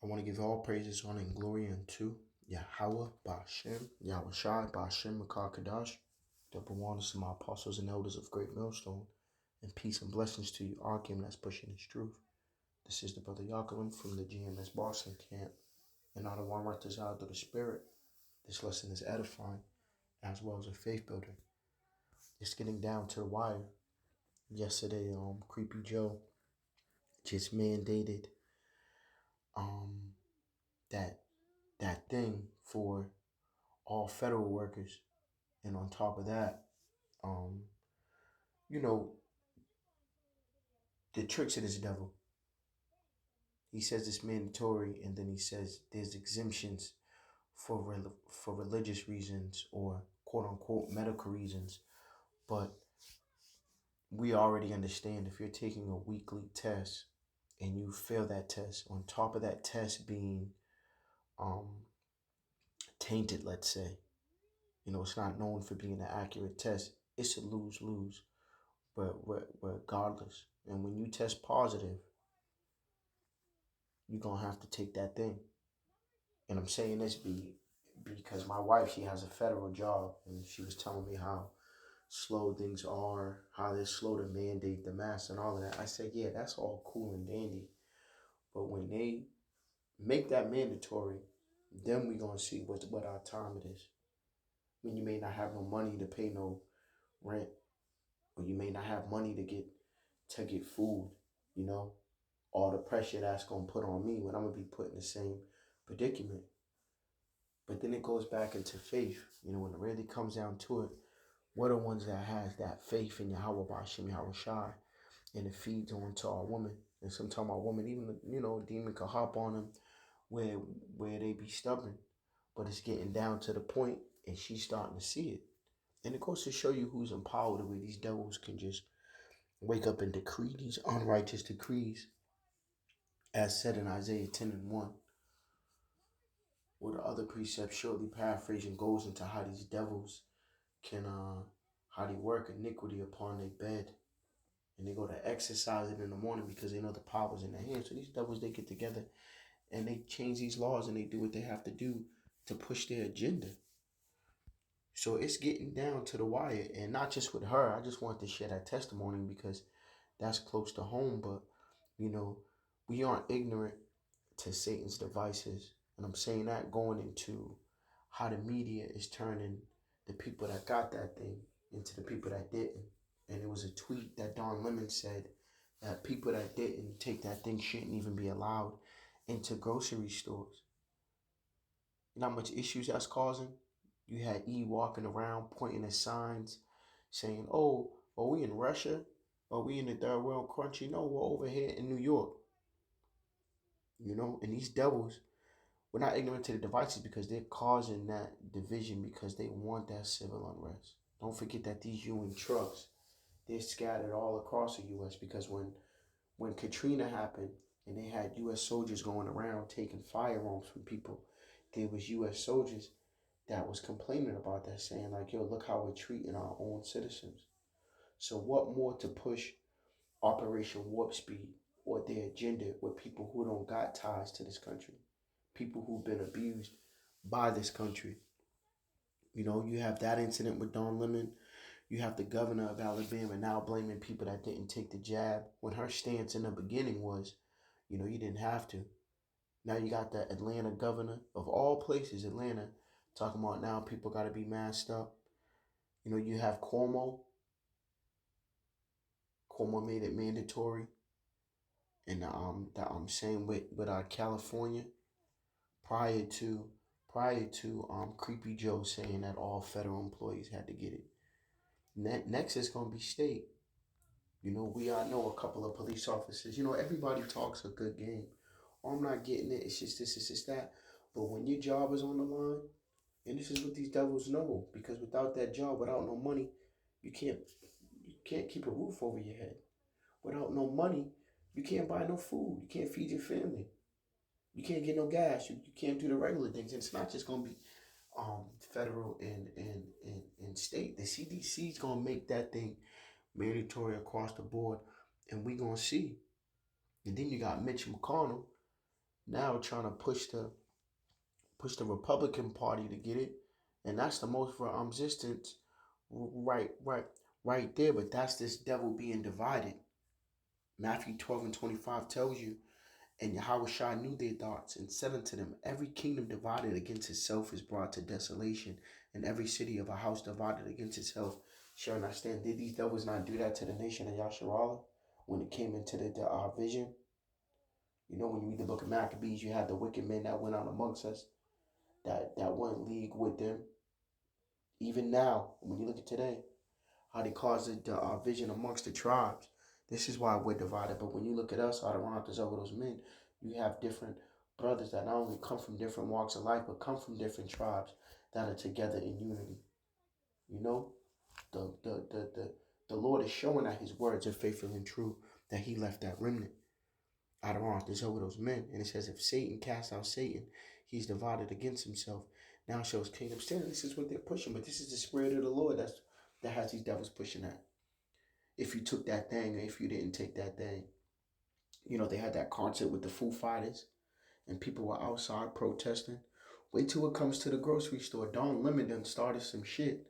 I want to give all praises, honor, and glory unto Yahweh, Bashem, Yahweh Shai, Bashem, Makar Kadash, double honors to my apostles and elders of Great Millstone, and peace and blessings to you, Arkim that's pushing his truth. This is the brother Yaakov from the GMS Boston camp, and out of one right desire of the Spirit. This lesson is edifying, as well as a faith builder. It's getting down to the wire. Yesterday, Creepy Joe just mandated that that thing for all federal workers. And on top of that, um, you know, the tricks of this devil. He says it's mandatory, and then he says there's exemptions for religious reasons or quote unquote medical reasons. But we already understand if you're taking a weekly test and you fail that test, on top of that test being um, tainted, let's say, it's not known for being an accurate test. It's a lose-lose, but regardless. And when you test positive, you're gonna have to take that thing. And I'm saying this because my wife, she has a federal job, and she was telling me how slow things are, how they're slow to mandate the mask and all of that. I said, yeah, that's all cool and dandy, but when they make that mandatory, then we gonna see what our time it is. When you may not have no money to pay no rent, or you may not have money to get food, you know, all the pressure that's gonna put on me when I'm gonna be put in the same predicament. But then it goes back into faith. When it really comes down to it, we're the ones that has that faith in Yahweh Bashim Yahweh Shai, and it feeds on to our woman. And sometimes our woman, even a demon could hop on them where they be stubborn, but it's getting down to the point, and she's starting to see it. And it goes to show you who's in power, the way these devils can just wake up and decree these unrighteous decrees, as said in Isaiah 10:1. Or the other precept, shortly paraphrasing, goes into how these devils can how they work iniquity upon their bed, and they go to exercise it in the morning because they know the power's in their hands. So these devils, they get together and they change these laws and they do what they have to do to push their agenda. So it's getting down to the wire, and not just with her. I just wanted to share that testimony because that's close to home. But we aren't ignorant to Satan's devices, and I'm saying that going into how the media is turning the people that got that thing into the people that didn't. And it was a tweet that Don Lemon said that people that didn't take that thing shouldn't even be allowed into grocery stores. You know how much issues that's causing? You had E walking around pointing at signs saying, oh, are we in Russia? Are we in the third world country? No, we're over here in New York. And these devils, we're not ignorant to the devices because they're causing that division because they want that civil unrest. Don't forget that these UN trucks, they're scattered all across the U.S. because when Katrina happened and they had U.S. soldiers going around taking firearms from people, there was U.S. soldiers that was complaining about that, saying like, yo, look how we're treating our own citizens. So what more to push Operation Warp Speed or their agenda with people who don't got ties to this country, people who've been abused by this country? You have that incident with Don Lemon. You have the governor of Alabama now blaming people that didn't take the jab when her stance in the beginning was, you didn't have to. Now you got the Atlanta governor, of all places, Atlanta, talking about now people got to be masked up. You have Cuomo. Cuomo made it mandatory. And that I'm saying with California, prior to Creepy Joe saying that all federal employees had to get it. Next is gonna be state. I know a couple of police officers. Everybody talks a good game. Oh, I'm not getting it. It's just this, it's just that. But when your job is on the line, and this is what these devils know, because without that job, without no money, you can't keep a roof over your head. Without no money, you can't buy no food. You can't feed your family. You can't get no gas. You can't do the regular things. And it's not just gonna be federal and state. The CDC is gonna make that thing mandatory across the board, and we gonna see. And then you got Mitch McConnell. now trying to push the Republican Party to get it, and that's the most for resistance, right, right there. But that's this devil being divided. Matthew 12:25 tells you, and Yahushua knew their thoughts, and said unto them, every kingdom divided against itself is brought to desolation, and every city of a house divided against itself shall not stand. Did these devils not do that to the nation of Yasharallah when it came into the vision? You know, when you read the book of Maccabees, you had the wicked men that went out amongst us, that went in league with them. Even now, when you look at today, how they caused the vision amongst the tribes. This is why we're divided. But when you look at us, out around over those men, you have different brothers that not only come from different walks of life, but come from different tribes that are together in unity. You know, the Lord is showing that His words are faithful and true, that He left that remnant out around over those men. And it says, if Satan casts out Satan, he's divided against himself. Now shows kingdom standing. This is what they're pushing, but this is the spirit of the Lord that has these devils pushing that. If you took that thing, or if you didn't take that thing. You know, they had that concert with the Foo Fighters, and people were outside protesting. Wait till it comes to the grocery store. Don Lemon done started some shit,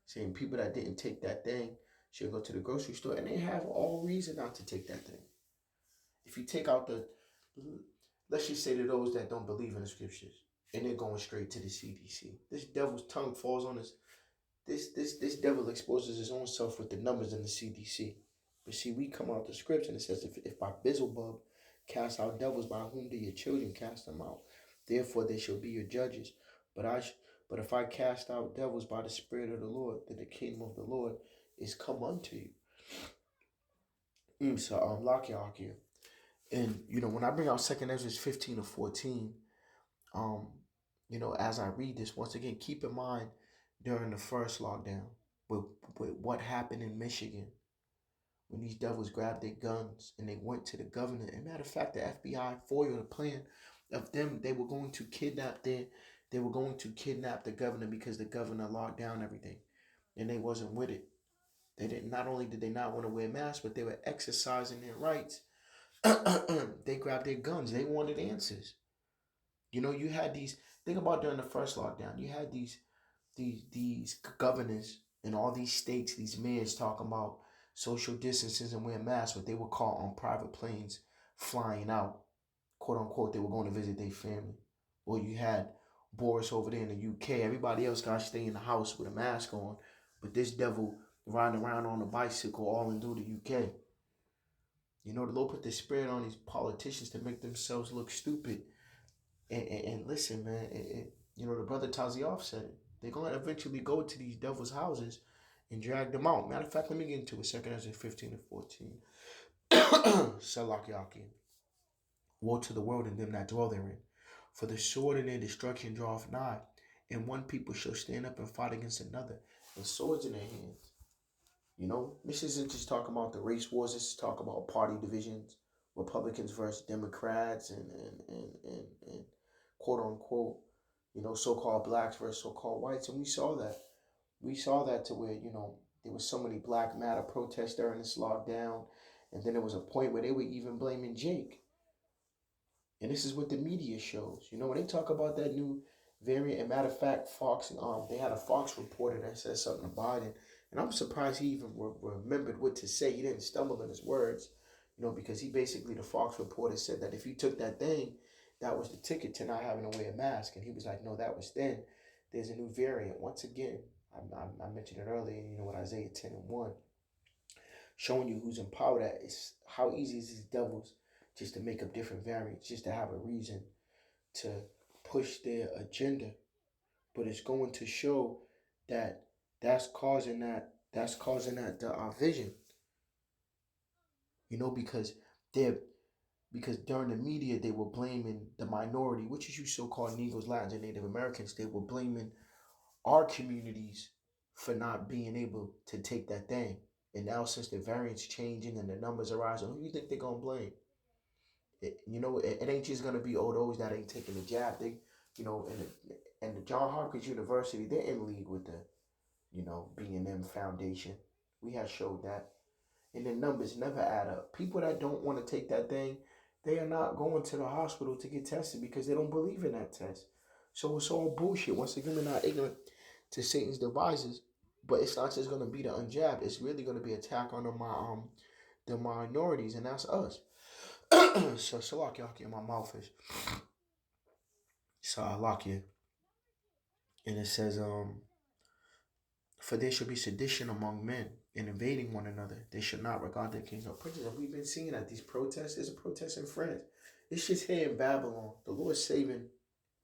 saying people that didn't take that thing should go to the grocery store, and they have all reason not to take that thing. If you take out let's just say to those that don't believe in the scriptures, and they're going straight to the CDC. This devil's tongue falls on us. This devil exposes his own self with the numbers in the CDC. But see, we come out the scripts and it says, if by Beelzebub cast out devils, by whom do your children cast them out? Therefore they shall be your judges. But if I cast out devils by the Spirit of the Lord, then the kingdom of the Lord is come unto you. So lock your here. And you know, when I bring out 2nd Ezra 15-14, you know, as I read this, once again, keep in mind during the first lockdown with what happened in Michigan when these devils grabbed their guns and they went to the governor. And matter of fact, the FBI foiled a plan of them. They were going to kidnap the governor because the governor locked down everything, and they wasn't with it. They didn't. Not only did they not want to wear masks, but they were exercising their rights. They grabbed their guns. They wanted answers. You know, you had these. Think about during the first lockdown. You had these governors in all these states, these mayors talking about social distances and wearing masks, but they were caught on private planes flying out, quote unquote. They were going to visit their family. Or you had Boris over there in the UK. Everybody else got to stay in the house with a mask on, but this devil riding around on a bicycle all in through the UK. You know, the Lord put the spirit on these politicians to make themselves look stupid. And listen, man, you know, the brother Tazioff said it. They're going to eventually go to these devils' houses and drag them out. Matter of fact, let me get into it. 2nd Ezra 15-14. Salakyaki. Woe to the world and them that dwell therein. For the sword and their destruction draweth nigh, and one people shall stand up and fight against another, and swords in their hands. You know, this isn't just talking about the race wars. This is talking about party divisions, Republicans versus Democrats, and quote unquote, you know, so-called blacks versus so-called whites. And we saw that. We saw that to where, you know, there was so many Black Matter protests during this lockdown. And then there was a point where they were even blaming Jake. And this is what the media shows. You know, when they talk about that new variant, and matter of fact, Fox, they had a Fox reporter that said something about it. And I'm surprised he even remembered what to say. He didn't stumble in his words, you know, because he basically, the Fox reporter said that if you took that thing, that was the ticket to not having to wear a mask. And he was like, no, that was then. There's a new variant. Once again, I mentioned it earlier, you know, with Isaiah 10:1, showing you who's in power, that is how easy is these devils just to make up different variants, just to have a reason to push their agenda. But it's going to show that that's causing that vision. You know, because during the media they were blaming the minority, which is you so-called Negroes, Latins, and Native Americans. They were blaming our communities for not being able to take that thing. And now since the variants changing and the numbers are rising, who do you think they're gonna blame? You know, it ain't just gonna be those that ain't taking the jab. They, you know, and the John Hopkins University, they're in league with the, you know, B&M Foundation. We have showed that. And the numbers never add up. People that don't want to take that thing, They are not going to the hospital to get tested because they don't believe in that test. So it's all bullshit. Once again, we're not ignorant to Satan's devices, but it's not just gonna be the unjabbed. It's really gonna be attack on the minorities, and that's us. So lock y'all in my mouth is so I lock you, and it says for there should be sedition among men and invading one another. They should not regard their kings or princes. And we've been seeing at these protests. There's a protest in France. It's just here in Babylon. The Lord's saving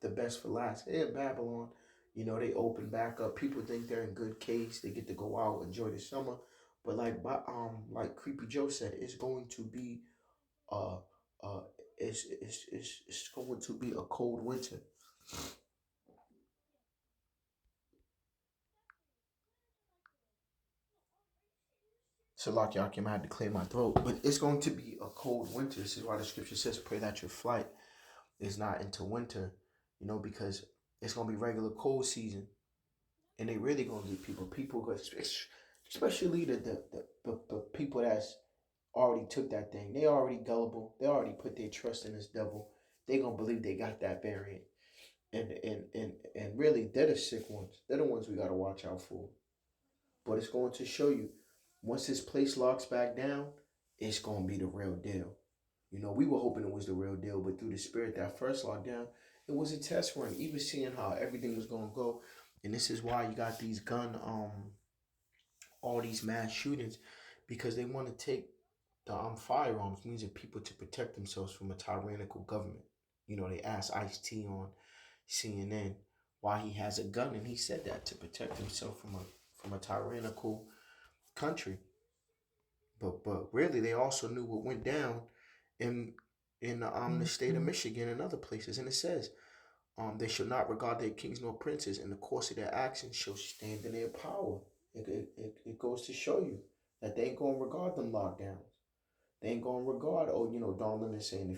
the best for last. Here in Babylon, they open back up. People think they're in good case. They get to go out, enjoy the summer. But like Creepy Joe said, it's going to be uh uh it's going to be a cold winter. So like Yakim, I had to clear my throat. But it's going to be a cold winter. This is why the scripture says, pray that your flight is not into winter, because it's gonna be regular cold season. And they really gonna get people, especially the people that's already took that thing. They already gullible. They already put their trust in this devil. They gonna believe they got that variant. And really, they're the sick ones. They're the ones we gotta watch out for. But it's going to show you, once this place locks back down, it's gonna be the real deal. We were hoping it was the real deal, but through the spirit that first lockdown, it was a test run. Even seeing how everything was gonna go, and this is why you got these all these mass shootings, because they want to take the firearms, means of people to protect themselves from a tyrannical government. They asked Ice-T on CNN why he has a gun, and he said that to protect himself from a tyrannical country. But really, they also knew what went down in the state of Michigan and other places, and it says they shall not regard their kings nor princes, and the course of their actions shall stand in their power. It goes to show you that they ain't gonna regard them lockdowns. They ain't gonna regard, Don Lemon saying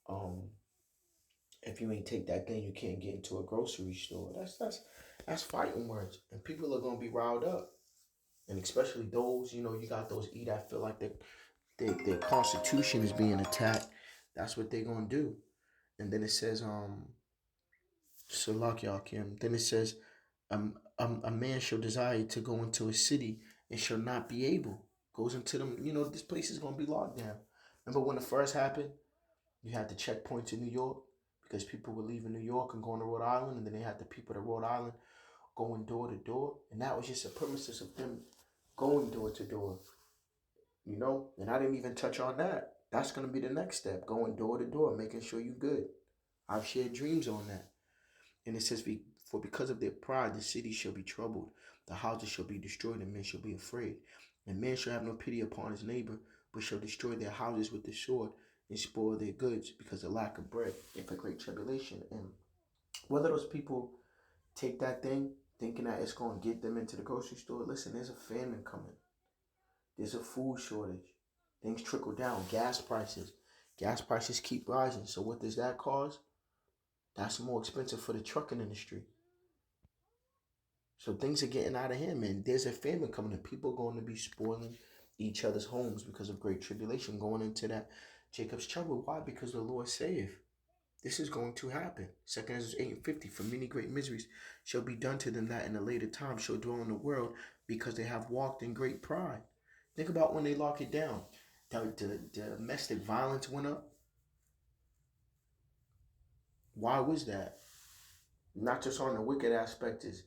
um if you ain't take that thing, you can't get into a grocery store. That's fighting words, and people are gonna be riled up, and especially those, you got those that feel like their constitution is being attacked. That's what they're gonna do. And then it says, Salak Kim. Then it says, a man shall desire to go into a city and shall not be able. Goes into them, this place is gonna be locked down. Remember when it first happened? You had the checkpoints in New York because people were leaving New York and going to Rhode Island, and then they had the people to Rhode Island going door to door, and that was just a premises of them going door to door. And I didn't even touch on that. That's gonna be the next step, going door to door, making sure you good. I've shared dreams on that. And it says, for because of their pride, the city shall be troubled, the houses shall be destroyed, and men shall be afraid. And man shall have no pity upon his neighbor, but shall destroy their houses with the sword, and spoil their goods, because of lack of bread, and for great tribulation. And whether those people take that thing, thinking that it's going to get them into the grocery store, listen, there's a famine coming. There's a food shortage. Things trickle down. Gas prices keep rising. So what does that cause? That's more expensive for the trucking industry. So things are getting out of hand, man. There's a famine coming, and people are going to be spoiling each other's homes because of great tribulation, going into that Jacob's trouble. Why? Because the Lord saith, this is going to happen. 2 Ezra 8:50, for many great miseries shall be done to them that in a later time shall dwell in the world, because they have walked in great pride. Think about when they lock it down. The domestic violence went up. Why was that? Not just on the wicked aspect, is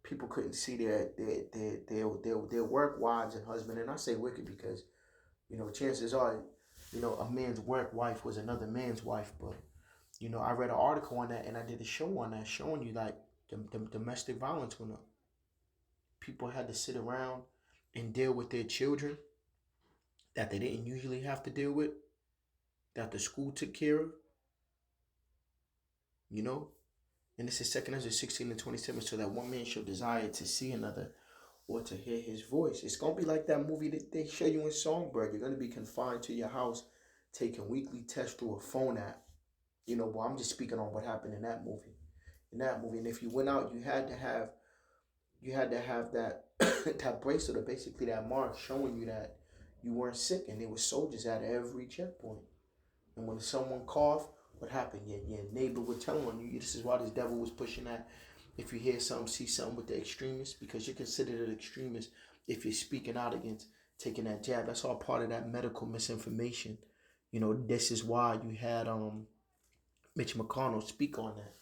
people couldn't see their work wives and husband. And I say wicked because, chances are, a man's work wife was another man's wife. But, I read an article on that, and I did a show on that showing you like the domestic violence went up. People had to sit around and deal with their children that they didn't usually have to deal with, that the school took care of, you know. And this is 2 Ezra 16:27, so that one man shall desire to see another or to hear his voice. It's going to be like that movie that they show you in Songbird. You're going to be confined to your house, taking weekly tests through a phone app. Well, I'm just speaking on what happened in that movie. And if you went out, you had to have that that bracelet, or basically that mark showing you that you weren't sick, and there were soldiers at every checkpoint. And when someone cough, what happened? Your neighbor would tell on you. This is why this devil was pushing that. If you hear something, see something with the extremists, because you're considered an extremist if you're speaking out against taking that jab. That's all part of that medical misinformation. You know, this is why you had Mitch McConnell speak on that.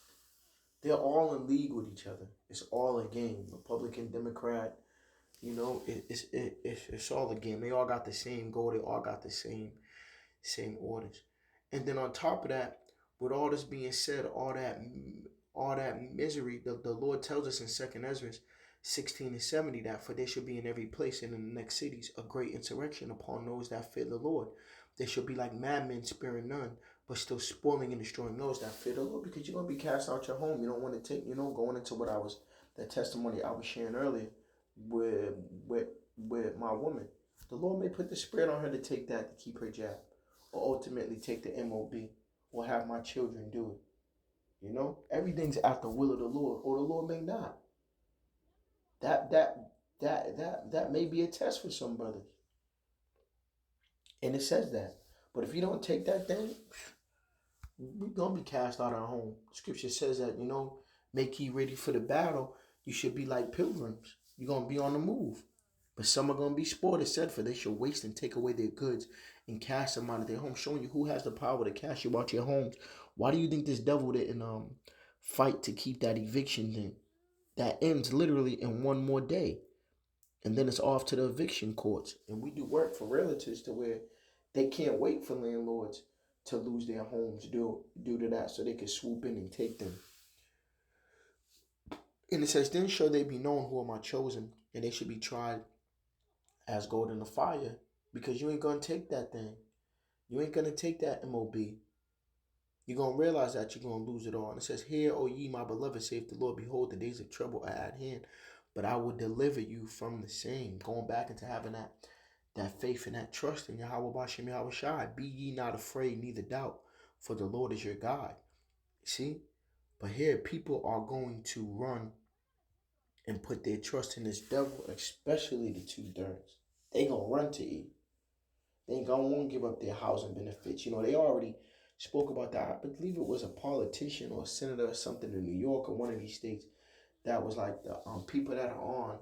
They're all in league with each other. It's all a game. Republican, Democrat, you know, it's all a game. They all got the same goal. They all got the same orders. And then on top of that, with all this being said, all that misery, the Lord tells us in Second Ezra 16:70 that for there shall be in every place and in the next cities a great insurrection upon those that fear the Lord. They shall be like madmen sparing none, but still spoiling and destroying those that fear the Lord, because you're gonna be cast out your home. You don't want to take, going into that testimony I was sharing earlier with with with my woman. The Lord may put the spirit on her to take that to keep her job, or ultimately take the MOB, or have my children do it. Everything's at the will of the Lord, or the Lord may not. That may be a test for some brothers, and it says that. But if you don't take that thing, we're gonna be cast out of our home. Scripture says that, make ye ready for the battle. You should be like pilgrims. You're gonna be on the move. But some are gonna be spoiled, it said, for they shall waste and take away their goods and cast them out of their home, showing you who has the power to cast you out your homes. Why do you think this devil didn't fight to keep that eviction thing? That ends literally in one more day. And then it's off to the eviction courts. And we do work for realtors to where they can't wait for landlords to lose their homes due to that, so they can swoop in and take them. And it says, then shall they be known who are my chosen, and they should be tried as gold in the fire, because you ain't going to take that thing. You ain't going to take that MOB. You're going to realize that you're going to lose it all. And it says, hear, O ye my beloved, saith the Lord, behold, the days of trouble are at hand, but I will deliver you from the same. Going back into having that faith and that trust in Yahweh Bashem Yahweh Shai. Be ye not afraid, neither doubt, for the Lord is your God. See? But here, people are going to run and put their trust in this devil, especially the 2/3. They going to run to eat. They ain't going to want to give up their housing benefits. They already spoke about that. I believe it was a politician or a senator or something in New York or one of these states that was like the people that are on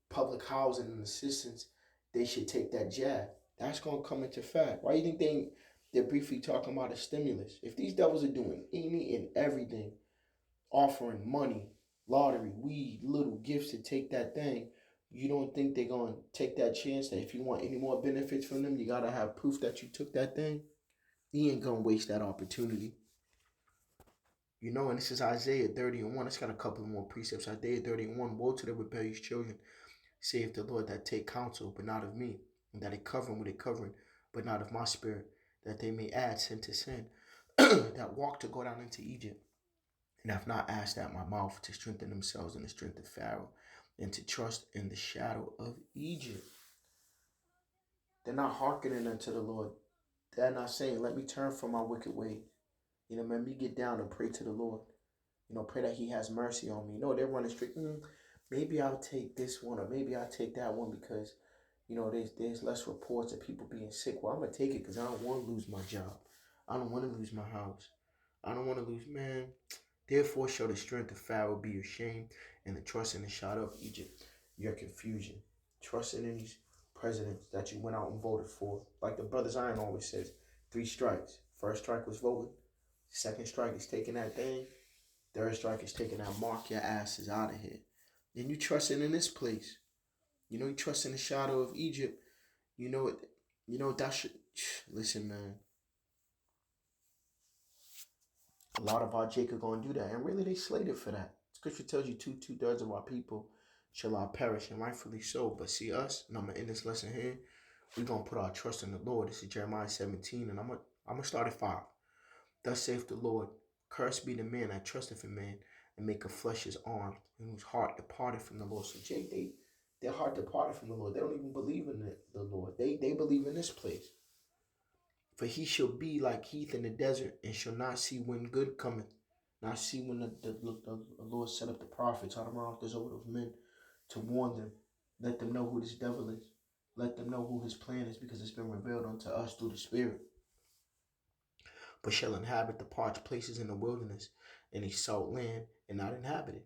public housing and assistance, they should take that jab. That's going to come into fact. Why do you think they're briefly talking about a stimulus? If these devils are doing any and everything, offering money, lottery, weed, little gifts to take that thing, you don't think they're going to take that chance that if you want any more benefits from them, you got to have proof that you took that thing? You ain't going to waste that opportunity. And this is Isaiah 30:1. It's got a couple more precepts. Isaiah 30:1. Woe to the rebellious children, saith the Lord, that take counsel, but not of me, and that they cover with a covering, but not of my spirit, that they may add sin to sin, that walk to go down into Egypt, and have not asked at my mouth, to strengthen themselves in the strength of Pharaoh, and to trust in the shadow of Egypt. They're not hearkening unto the Lord. They're not saying, let me turn from my wicked ways. Let me get down and pray to the Lord. Pray that he has mercy on me. No, they're running straight. Maybe I'll take this one, or maybe I'll take that one because, there's less reports of people being sick. Well, I'm going to take it because I don't want to lose my job. I don't want to lose my house. I don't want to lose, man. Therefore shall the strength of Pharaoh be your shame, and the trust in the shadow of Egypt your confusion. Trusting in these presidents that you went out and voted for. Like the Brother Zion always says, 3 strikes. First strike was voting. Second strike is taking that thing. Third strike is taking that mark. Your ass is out of here. Then you trusting in this place. You trust in the shadow of Egypt. That should... Listen, man. A lot of our Jacob going to do that. And really, they slated for that. Scripture tells you two-thirds of our people shall I perish, and rightfully so. But see us, and I'm going to end this lesson here. We're going to put our trust in the Lord. This is Jeremiah 17, and I'm going to start at 5. Thus saith the Lord, cursed be the man that trusteth in man, and maketh flesh his arm, and whose heart departed from the Lord. So Jake, their heart departed from the Lord. They don't even believe in the Lord. They believe in this place. For he shall be like heath in the desert, and shall not see when good cometh, not see when the Lord set up the prophets out around this old of men to warn them. Let them know who this devil is. Let them know who his plan is, because it's been revealed unto us through the Spirit. but shall inhabit the parched places in the wilderness, in a salt land, and not inhabited.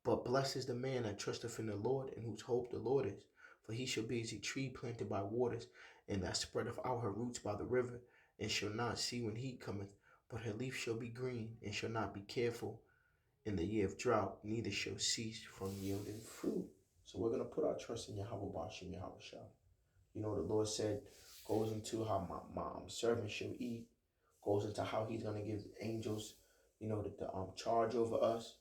But blessed is the man that trusteth in the Lord, and whose hope the Lord is. For he shall be as a tree planted by waters, and that spreadeth out her roots by the river, and shall not see when heat cometh, but her leaf shall be green, and shall not be careful in the year of drought, neither shall cease from yielding fruit. So we're going to put our trust in Yahweh Bashem, Yahweh Shah. You know, the Lord said, goes into how my servant shall eat, goes into how he's going to give angels, the charge over us.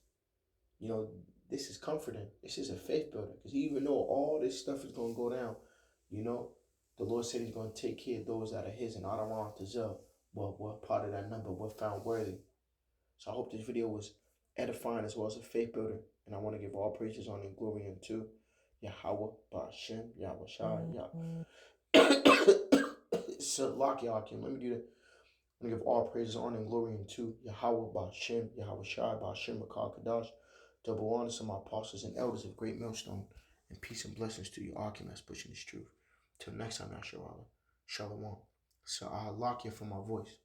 This is comforting. This is a faith builder. Because even though all this stuff is going to go down, the Lord said he's going to take care of those that are his, and I don't want to tell. Well, we're part of that number. We're found worthy. So I hope this video was edifying as well as a faith builder. And I want to give all praises, honor, and glory unto Yahweh, Bashem, Yahweh Shai, Salakiakim. Let me do that. I'm going to give all praises, honor, and glory unto Yahweh, Bashem, Yahweh Shai, Bashem, Makal Kadash. Double honors to my apostles and elders of Great Millstone. And peace and blessings to you, Akim, that's pushing this truth. Till next time, Yasharallah. Shalom. So I'll lock you for my voice.